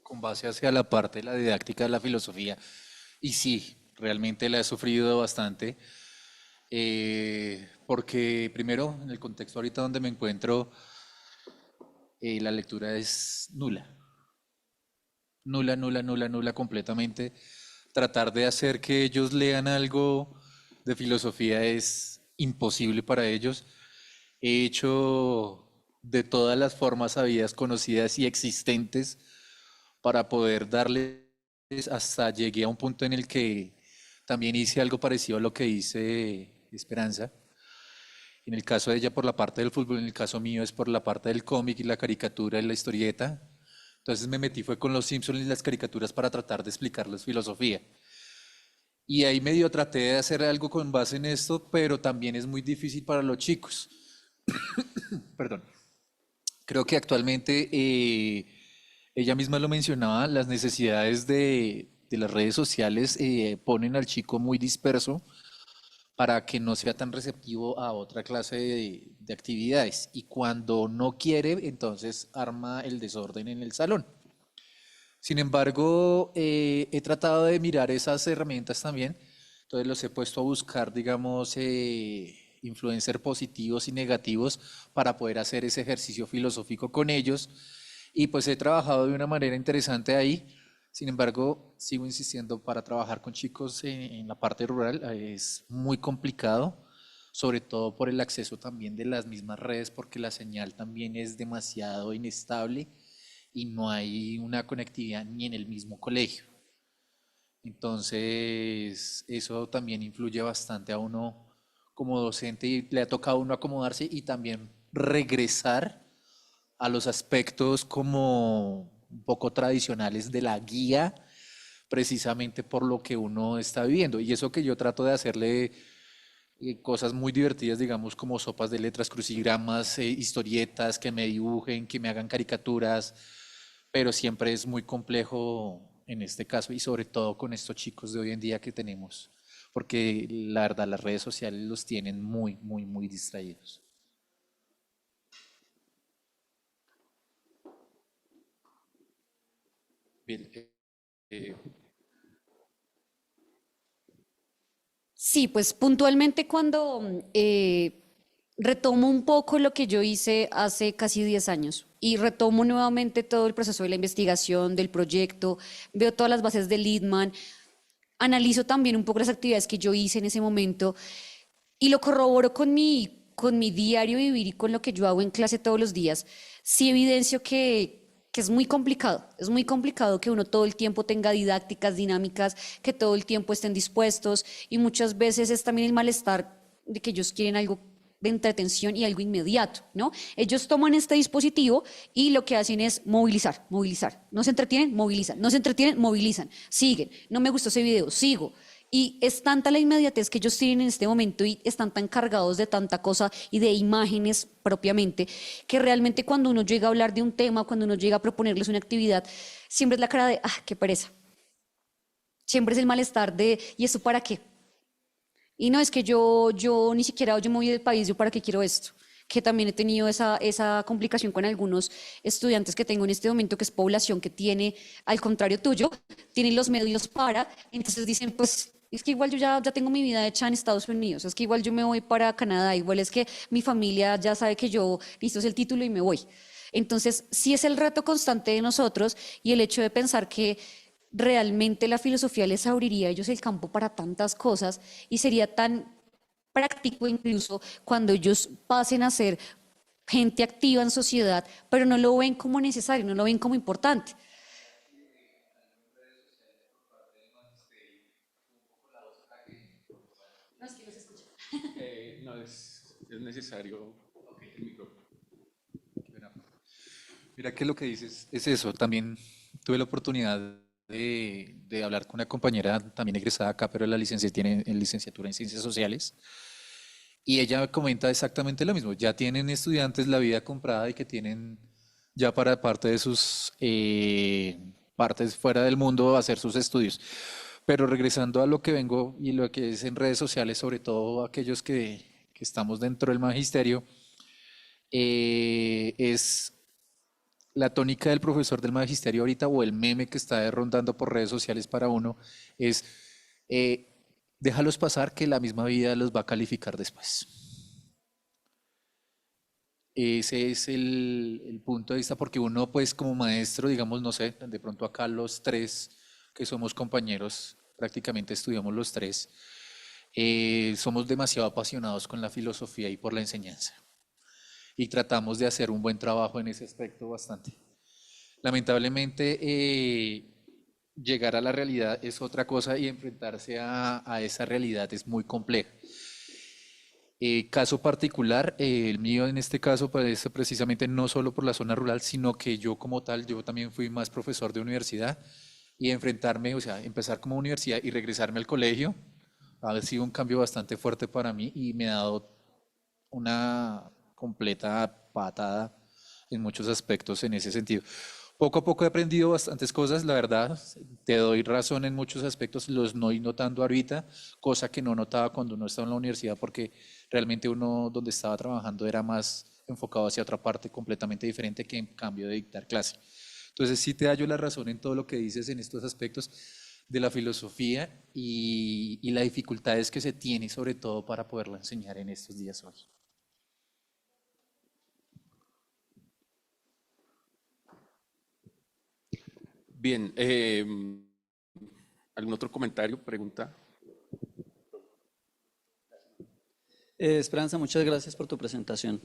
Con base hacia la parte de la didáctica de la filosofía, y sí, realmente la he sufrido bastante, porque primero, en el contexto ahorita donde me encuentro, la lectura es nula, nula, nula, nula, nula completamente. Tratar de hacer que ellos lean algo de filosofía es imposible para ellos. He hecho de todas las formas habidas, conocidas y existentes para poder darles, hasta llegué a un punto en el que también hice algo parecido a lo que hice Esperanza. En el caso de ella por la parte del fútbol, en el caso mío es por la parte del cómic y la caricatura y la historieta. Entonces me metí fue con los Simpsons y las caricaturas para tratar de explicarles filosofía. Y ahí medio traté de hacer algo con base en esto, pero también es muy difícil para los chicos. Perdón. Creo que actualmente ella misma lo mencionaba, las necesidades de las redes sociales ponen al chico muy disperso para que no sea tan receptivo a otra clase de actividades. Y cuando no quiere, entonces arma el desorden en el salón. Sin embargo, he tratado de mirar esas herramientas también, entonces los he puesto a buscar, digamos, influencers positivos y negativos para poder hacer ese ejercicio filosófico con ellos. Y pues he trabajado de una manera interesante ahí. Sin embargo, sigo insistiendo, para trabajar con chicos en la parte rural es muy complicado, sobre todo por el acceso también de las mismas redes, porque la señal también es demasiado inestable y no hay una conectividad ni en el mismo colegio. Entonces, eso también influye bastante a uno como docente y le ha tocado a uno acomodarse y también regresar a los aspectos como un poco tradicionales de la guía, precisamente por lo que uno está viviendo. Y eso que yo trato de hacerle cosas muy divertidas, digamos, como sopas de letras, crucigramas, historietas, que me dibujen, que me hagan caricaturas, pero siempre es muy complejo en este caso y sobre todo con estos chicos de hoy en día que tenemos, porque la verdad las redes sociales los tienen muy, muy, muy distraídos. Bien, eh, Sí, pues puntualmente cuando retomo un poco lo que yo hice hace casi 10 años y retomo nuevamente todo el proceso de la investigación, del proyecto, veo todas las bases de Leadman, analizo también un poco las actividades que yo hice en ese momento y lo corroboro con mi diario vivir y con lo que yo hago en clase todos los días, sí evidencio que es muy complicado que uno todo el tiempo tenga didácticas, dinámicas, que todo el tiempo estén dispuestos y muchas veces es también el malestar de que ellos quieren algo de entretención y algo inmediato, ¿no? Ellos toman este dispositivo y lo que hacen es movilizar, movilizar. No se entretienen, movilizan. No se entretienen, movilizan. Siguen. No me gustó ese video, sigo. Y es tanta la inmediatez que ellos tienen en este momento y están tan cargados de tanta cosa y de imágenes propiamente, que realmente cuando uno llega a hablar de un tema, cuando uno llega a proponerles una actividad, siempre es la cara de, qué pereza. Siempre es el malestar de, ¿y eso para qué? Y no es que yo ni siquiera, yo me voy del país, ¿yo para qué quiero esto? Que también he tenido esa complicación con algunos estudiantes que tengo en este momento, que es población que tiene, al contrario tuyo, tienen los medios para, entonces dicen, pues es que igual yo ya tengo mi vida hecha en Estados Unidos, es que igual yo me voy para Canadá, igual es que mi familia ya sabe que yo, listo es el título y me voy. Entonces, sí es el reto constante de nosotros y el hecho de pensar que realmente la filosofía les abriría a ellos el campo para tantas cosas y sería tan práctico incluso cuando ellos pasen a ser gente activa en sociedad, pero no lo ven como necesario, no lo ven como importante. no es necesario el micrófono. Mira que lo que dices es eso. También tuve la oportunidad de hablar con una compañera también egresada acá, pero la licencia tiene en licenciatura en Ciencias Sociales. Y ella comenta exactamente lo mismo. Ya tienen estudiantes la vida comprada y que tienen ya para parte de sus partes fuera del mundo hacer sus estudios. Pero regresando a lo que vengo y lo que es en redes sociales, sobre todo aquellos que estamos dentro del magisterio, es la tónica del profesor del magisterio ahorita o el meme que está rondando por redes sociales para uno es eh, déjalos pasar que la misma vida los va a calificar después. Ese es el punto de vista porque uno pues como maestro, digamos, no sé, de pronto acá los tres que somos compañeros, prácticamente estudiamos los tres, somos demasiado apasionados con la filosofía y por la enseñanza y tratamos de hacer un buen trabajo en ese aspecto bastante. Lamentablemente, llegar a la realidad es otra cosa y enfrentarse a esa realidad es muy compleja. Caso particular, el mío en este caso, pues precisamente no solo por la zona rural, sino que yo como tal, yo también fui más profesor de universidad y enfrentarme, o sea, empezar como universidad y regresarme al colegio, ha sido un cambio bastante fuerte para mí y me ha dado una completa patada en muchos aspectos en ese sentido. Poco a poco he aprendido bastantes cosas, la verdad. Te doy razón en muchos aspectos, los estoy notando ahorita, cosa que no notaba cuando uno estaba en la universidad, porque realmente uno donde estaba trabajando era más enfocado hacia otra parte completamente diferente que en cambio de dictar clase. Entonces sí te da yo la razón en todo lo que dices en estos aspectos de la filosofía y las dificultades que se tiene sobre todo para poderla enseñar en estos días hoy. Bien, ¿algún otro comentario, pregunta? Esperanza, muchas gracias por tu presentación.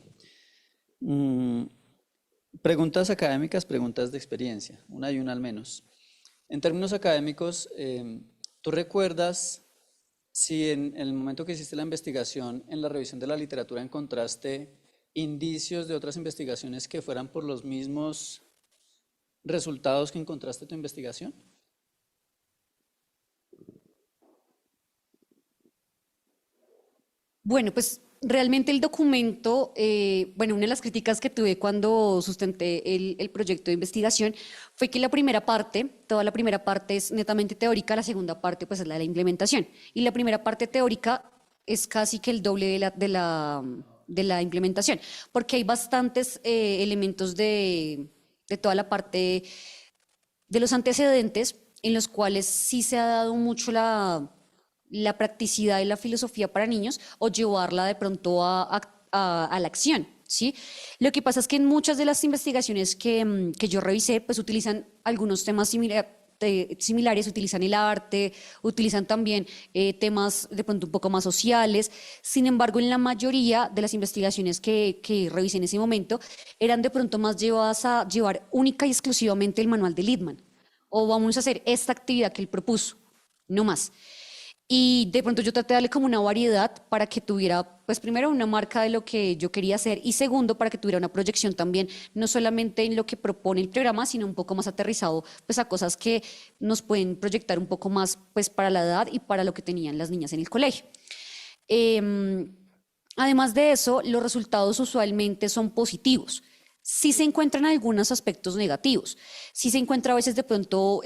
Mm, Preguntas académicas, preguntas de experiencia, una y una al menos. En términos académicos, ¿tú recuerdas si en el momento que hiciste la investigación, en la revisión de la literatura, encontraste indicios de otras investigaciones que fueran por los mismos resultados que encontraste en tu investigación? Bueno, pues realmente el documento, bueno, una de las críticas que tuve cuando sustenté el proyecto de investigación fue que la primera parte, toda la primera parte es netamente teórica, la segunda parte pues es la de la implementación. Y la primera parte teórica es casi que el doble de la implementación, porque hay bastantes elementos de toda la parte de los antecedentes en los cuales sí se ha dado mucho la practicidad de la filosofía para niños o llevarla de pronto a la acción, ¿sí? Lo que pasa es que en muchas de las investigaciones que yo revisé, pues utilizan algunos temas similares, utilizan el arte, utilizan también temas de pronto un poco más sociales. Sin embargo, en la mayoría de las investigaciones que revisé en ese momento, eran de pronto más llevadas a llevar única y exclusivamente el manual de Littman, o vamos a hacer esta actividad que él propuso, no más. Y de pronto yo traté de darle como una variedad para que tuviera, pues primero, una marca de lo que yo quería hacer y segundo, para que tuviera una proyección también, no solamente en lo que propone el programa, sino un poco más aterrizado pues a cosas que nos pueden proyectar un poco más pues para la edad y para lo que tenían las niñas en el colegio. Además de eso, los resultados usualmente son positivos. Sí se encuentran algunos aspectos negativos, sí se encuentra a veces de pronto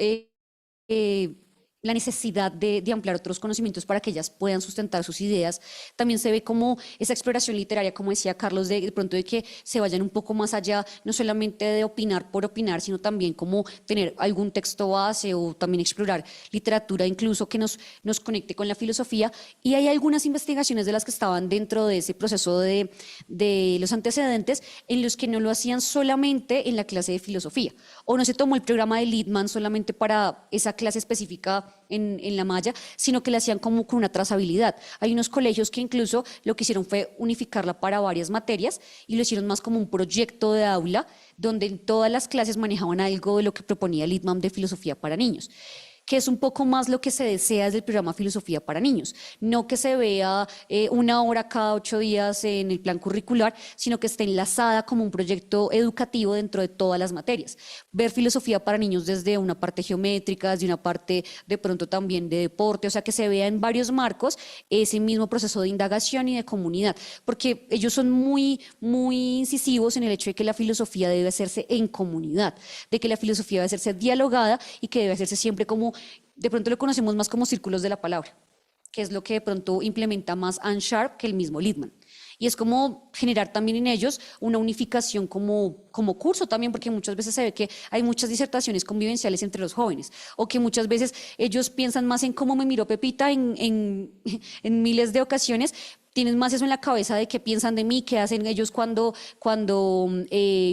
la necesidad de ampliar otros conocimientos para que ellas puedan sustentar sus ideas. También se ve como esa exploración literaria, como decía Carlos, de pronto de que se vayan un poco más allá, no solamente de opinar por opinar, sino también como tener algún texto base o también explorar literatura incluso que nos conecte con la filosofía. Y hay algunas investigaciones de las que estaban dentro de ese proceso de los antecedentes en los que no lo hacían solamente en la clase de filosofía o no se tomó el programa de Littman solamente para esa clase específica en la malla, sino que la hacían como con una trazabilidad. Hay unos colegios que incluso lo que hicieron fue unificarla para varias materias y lo hicieron más como un proyecto de aula donde en todas las clases manejaban algo de lo que proponía Littman de filosofía para niños, que es un poco más lo que se desea desde el programa Filosofía para Niños. No que se vea una hora cada 8 días en el plan curricular, sino que esté enlazada como un proyecto educativo dentro de todas las materias. Ver filosofía para niños desde una parte geométrica, desde una parte de pronto también de deporte, o sea, que se vea en varios marcos ese mismo proceso de indagación y de comunidad, porque ellos son muy, muy incisivos en el hecho de que la filosofía debe hacerse en comunidad, de que la filosofía debe hacerse dialogada y que debe hacerse siempre como de pronto lo conocemos más como círculos de la palabra, que es lo que de pronto implementa más Ann Sharp que el mismo Littman. Y es como generar también en ellos una unificación como curso también, porque muchas veces se ve que hay muchas disertaciones convivenciales entre los jóvenes, o que muchas veces ellos piensan más en cómo me miró Pepita en miles de ocasiones. Tienen más eso en la cabeza de qué piensan de mí, qué hacen ellos cuando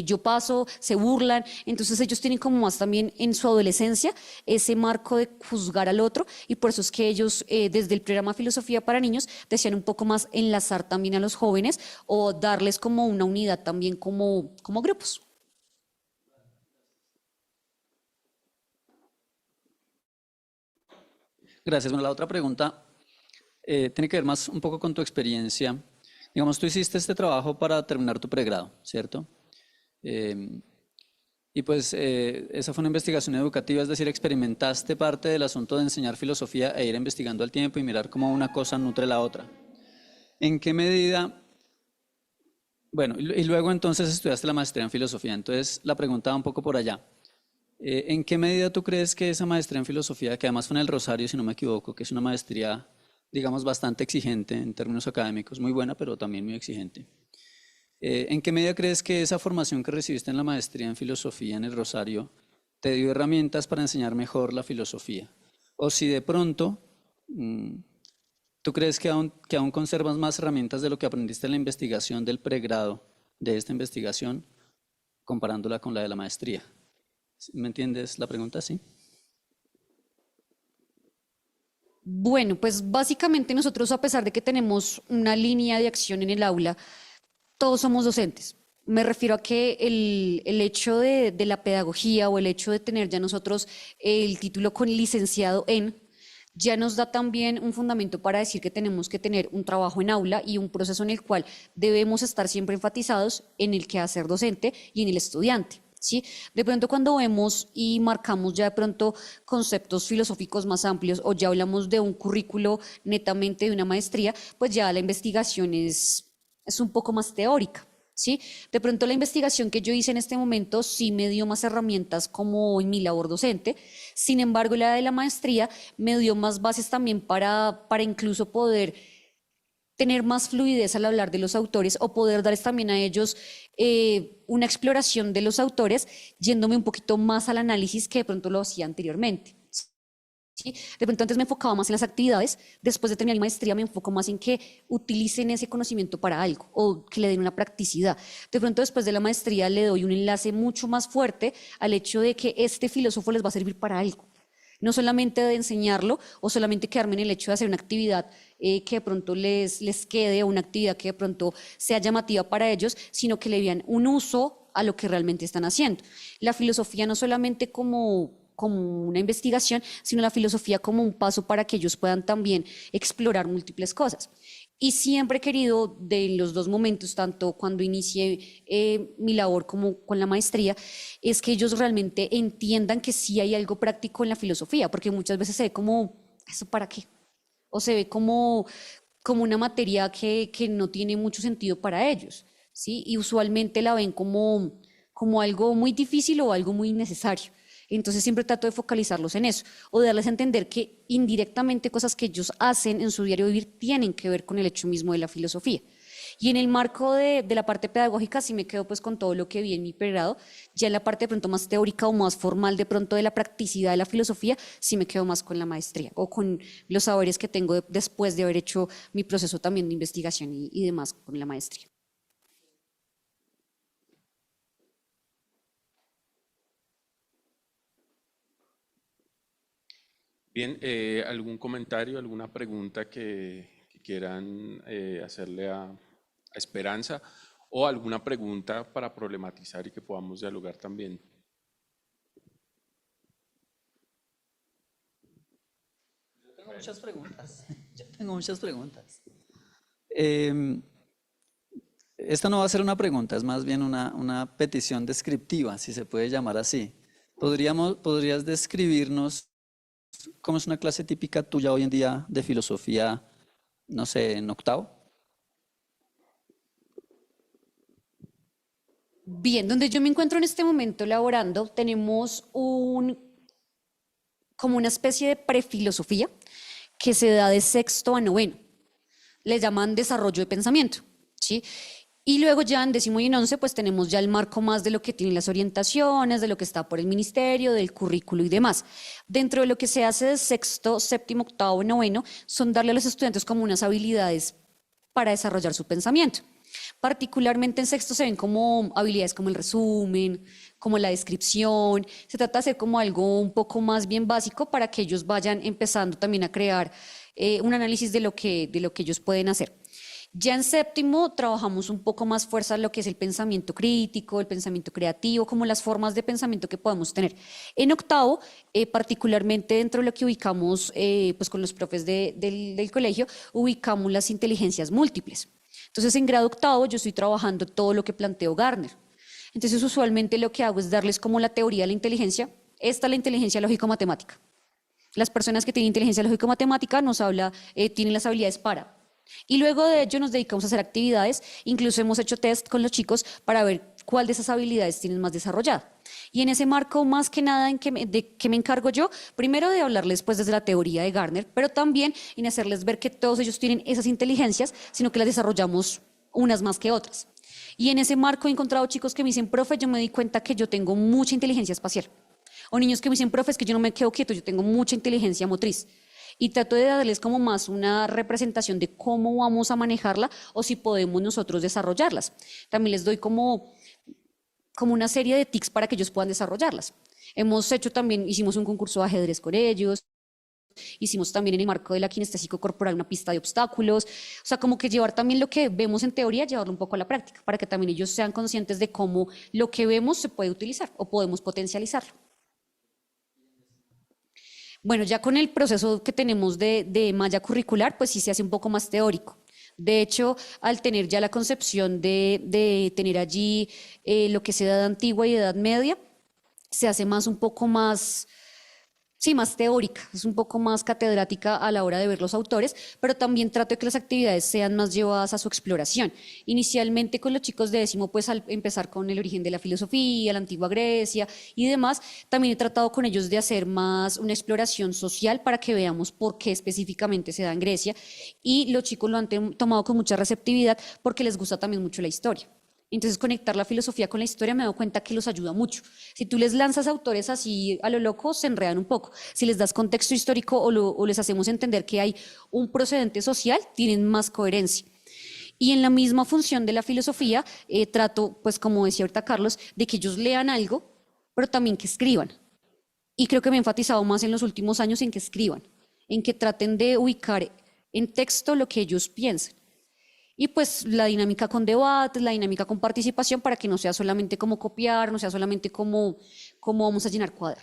yo paso, se burlan. Entonces ellos tienen como más también en su adolescencia ese marco de juzgar al otro y por eso es que ellos desde el programa Filosofía para Niños desean un poco más enlazar también a los jóvenes o darles como una unidad también como grupos. Gracias. Bueno, la otra pregunta tiene que ver más un poco con tu experiencia. Digamos, tú hiciste este trabajo para terminar tu pregrado, ¿cierto? Y pues esa fue una investigación educativa, es decir, experimentaste parte del asunto de enseñar filosofía e ir investigando al tiempo y mirar cómo una cosa nutre la otra. ¿En qué medida? Bueno, y luego entonces estudiaste la maestría en filosofía, entonces la pregunta va un poco por allá. ¿En qué medida tú crees que esa maestría en filosofía, que además fue en el Rosario, si no me equivoco, que es una maestría, digamos, bastante exigente en términos académicos, muy buena, pero también muy exigente? ¿En qué medida crees que esa formación que recibiste en la maestría en filosofía en el Rosario te dio herramientas para enseñar mejor la filosofía? O si de pronto tú crees que aún conservas más herramientas de lo que aprendiste en la investigación del pregrado de esta investigación, comparándola con la de la maestría. ¿Me entiendes la pregunta? Sí. Bueno, pues básicamente nosotros, a pesar de que tenemos una línea de acción en el aula, todos somos docentes. Me refiero a que el hecho de la pedagogía o el hecho de tener ya nosotros el título con licenciado en, ya nos da también un fundamento para decir que tenemos que tener un trabajo en aula y un proceso en el cual debemos estar siempre enfatizados en el quehacer docente y en el estudiante. ¿Sí? De pronto cuando vemos y marcamos ya de pronto conceptos filosóficos más amplios o ya hablamos de un currículo netamente de una maestría, pues ya la investigación es un poco más teórica. ¿Sí? De pronto la investigación que yo hice en este momento sí me dio más herramientas como en mi labor docente, sin embargo la de la maestría me dio más bases también para incluso poder tener más fluidez al hablar de los autores o poder darles también a ellos una exploración de los autores yéndome un poquito más al análisis que de pronto lo hacía anteriormente. ¿Sí? De pronto antes me enfocaba más en las actividades, después de terminar mi maestría me enfoco más en que utilicen ese conocimiento para algo o que le den una practicidad. De pronto después de la maestría le doy un enlace mucho más fuerte al hecho de que este filósofo les va a servir para algo. No solamente de enseñarlo o solamente quedarme en el hecho de hacer una actividad que de pronto les quede o una actividad que de pronto sea llamativa para ellos, sino que le vean un uso a lo que realmente están haciendo. La filosofía no solamente como una investigación, sino la filosofía como un paso para que ellos puedan también explorar múltiples cosas. Y siempre he querido, de los dos momentos, tanto cuando inicié mi labor como con la maestría, es que ellos realmente entiendan que sí hay algo práctico en la filosofía, porque muchas veces se ve como, ¿eso para qué? O se ve como una materia que no tiene mucho sentido para ellos, ¿sí? Y usualmente la ven como algo muy difícil o algo muy necesario. Entonces siempre trato de focalizarlos en eso o de darles a entender que indirectamente cosas que ellos hacen en su diario vivir tienen que ver con el hecho mismo de la filosofía. Y en el marco de la parte pedagógica sí me quedo pues con todo lo que vi en mi pregrado. Ya en la parte de pronto más teórica o más formal de pronto de la practicidad de la filosofía sí me quedo más con la maestría o con los saberes que tengo después de haber hecho mi proceso también de investigación y demás con la maestría. Bien, ¿algún comentario, alguna pregunta que quieran hacerle a Esperanza o alguna pregunta para problematizar y que podamos dialogar también? Yo tengo muchas preguntas. Yo tengo muchas preguntas. Esta no va a ser una pregunta, es más bien una petición descriptiva, si se puede llamar así. ¿Podrías describirnos cómo es una clase típica tuya hoy en día de filosofía, no sé, en octavo? Bien, donde yo me encuentro en este momento laborando, tenemos como una especie de prefilosofía que se da de sexto a noveno. Le llaman desarrollo de pensamiento, ¿sí? Y luego ya en décimo y en once pues tenemos ya el marco más de lo que tienen las orientaciones, de lo que está por el ministerio, del currículo y demás. Dentro de lo que se hace de sexto, séptimo, octavo y noveno son darle a los estudiantes como unas habilidades para desarrollar su pensamiento. Particularmente en sexto se ven como habilidades como el resumen, como la descripción. Se trata de hacer como algo un poco más bien básico para que ellos vayan empezando también a crear un análisis de lo que ellos pueden hacer. Ya en séptimo trabajamos un poco más fuerza en lo que es el pensamiento crítico, el pensamiento creativo, como las formas de pensamiento que podemos tener. En octavo, particularmente dentro de lo que ubicamos pues con los profes del colegio, ubicamos las inteligencias múltiples. Entonces en grado octavo yo estoy trabajando todo lo que planteó Gardner. Entonces usualmente lo que hago es darles como la teoría de la inteligencia. Esta es la inteligencia lógico-matemática. Las personas que tienen inteligencia lógico-matemática tienen las habilidades para. Y luego de ello nos dedicamos a hacer actividades, incluso hemos hecho test con los chicos para ver cuál de esas habilidades tienes más desarrollada. Y en ese marco, más que nada, de qué me encargo yo, primero de hablarles pues desde la teoría de Gardner, pero también en hacerles ver que todos ellos tienen esas inteligencias, sino que las desarrollamos unas más que otras. Y en ese marco he encontrado chicos que me dicen, profe, yo me di cuenta que yo tengo mucha inteligencia espacial. O niños que me dicen, profe, es que yo no me quedo quieto, yo tengo mucha inteligencia motriz. Y trato de darles como más una representación de cómo vamos a manejarla o si podemos nosotros desarrollarlas. También les doy como una serie de tics para que ellos puedan desarrollarlas. Hicimos un concurso de ajedrez con ellos, hicimos también en el marco de la kinestésico corporal una pista de obstáculos, o sea, como que llevar también lo que vemos en teoría, llevarlo un poco a la práctica, para que también ellos sean conscientes de cómo lo que vemos se puede utilizar o podemos potencializarlo. Bueno, ya con el proceso que tenemos de malla curricular, pues sí se hace un poco más teórico. De hecho, al tener ya la concepción de tener allí lo que es edad antigua y edad media, se hace un poco más, sí, más teórica, es un poco más catedrática a la hora de ver los autores, pero también trato de que las actividades sean más llevadas a su exploración. Inicialmente con los chicos de décimo, pues al empezar con el origen de la filosofía, la antigua Grecia y demás, también he tratado con ellos de hacer más una exploración social para que veamos por qué específicamente se da en Grecia, y los chicos lo han tomado con mucha receptividad porque les gusta también mucho la historia. Entonces, conectar la filosofía con la historia me he dado cuenta que los ayuda mucho. Si tú les lanzas autores así a lo loco, se enredan un poco. Si les das contexto histórico o les hacemos entender que hay un procedente social, tienen más coherencia. Y en la misma función de la filosofía, trato, pues como decía ahorita Carlos, de que ellos lean algo, pero también que escriban. Y creo que me he enfatizado más en los últimos años en que escriban, en que traten de ubicar en texto lo que ellos piensan. Y pues la dinámica con debates, la dinámica con participación para que no sea solamente como copiar, no sea solamente como vamos a llenar cuadernos.